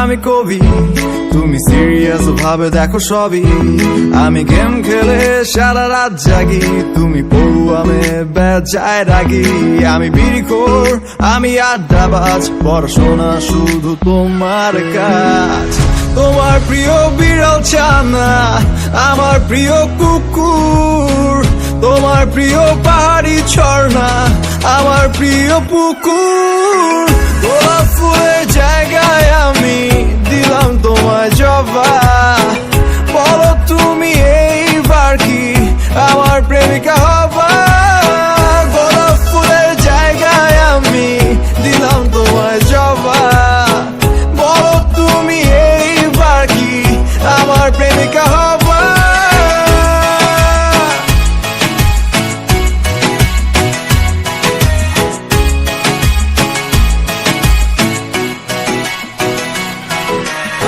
আমি কবি, তুমি সিরিয়াস ভাবে দেখো সবই। আমি গেম খেলে সারা রাত জাগি, তুমি পড়ুয়ামে বেজায় রাগি। আমি বিড়িখোর, আমি আড্ডাবাজ, পড়াশোনা শুধু তোমার কাজ। তোমার প্রিয় বিড়াল ছানা, আমার প্রিয় কুকুর। তোমার প্রিয় পাহাড়ি ঝর্ণা, আমার প্রিয় পুকুর। গোলাপ ফুলের জায়গায় আমি দিলাম তোমায় জবা। বলো তুমি এইবার কি আমার প্রেমিকা হবা? গোলাপ ফুলের জায়গায় আমি দিলাম তোমায় জবা। বলো তুমি এইবার কি আমার প্রেমিকা হবা?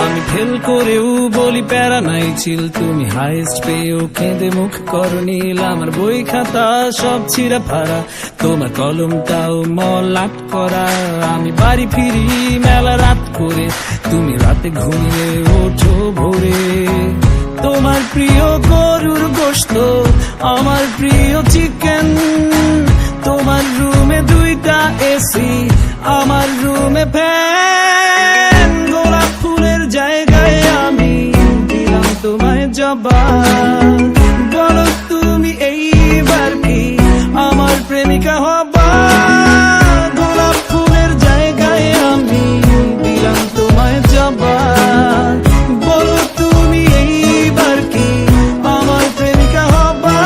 আমি ফেল করেও বলি প্যারা নাই ছিল, তুমি হাইস্ট পেয়েও কেঁদে মুখ করো নীল। আমার বই খাতা সব ছিঁড়া ফাড়া, তোমার কলমটাও মলাট করা। আমি বাড়ি ফিরি মেলা রাত করে, তুমি রাতে ঘুমিয়ে ওঠো ভোরে। তোমার প্রিয় গরুর গোশত, আমার প্রিয় চিকেন। তোমার রুমে 2টা এসি, আমার রুমে ফ্যান। গোলাপ ফুলের জায়গায় আমি দিলাম তোমায় জবা। বলো তুমি এইবার কি আমার প্রেমিকা হবা? গোলাপ ফুলের জায়গায় আমি দিলাম তোমায় জবা। বলো তুমি এইবার কি আমার প্রেমিকা হবা?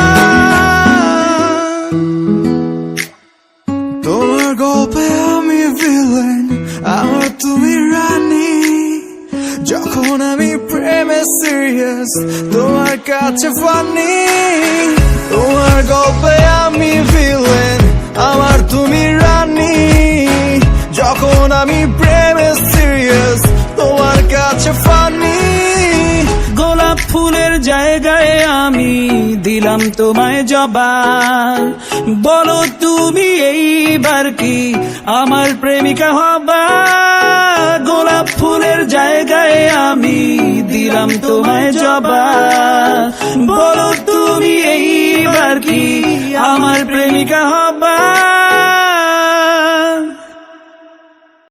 তোমার গল্পে আমি ভিলেন, আমার তুমি রানী। যখন আমি প্রেমে সিরিয়াস, তোমার কাছে ফানি। তোমার গল্পে আমি ভিলেন, আমার তুমি রানী। যখন আমি প্রেমে সিরিয়াস, তোমার কাছে ফানি। গোলাপ ফুলের জায়গায় আমি দিলাম তোমায় জবা। বলো তুমি এইবার কি আমার প্রেমিকা হবা? গোলাপ ফুলের জায়গায় আমি দিলাম তোমায় জবা। বলো তুমি এইবার কি আমার প্রেমিকা হবা?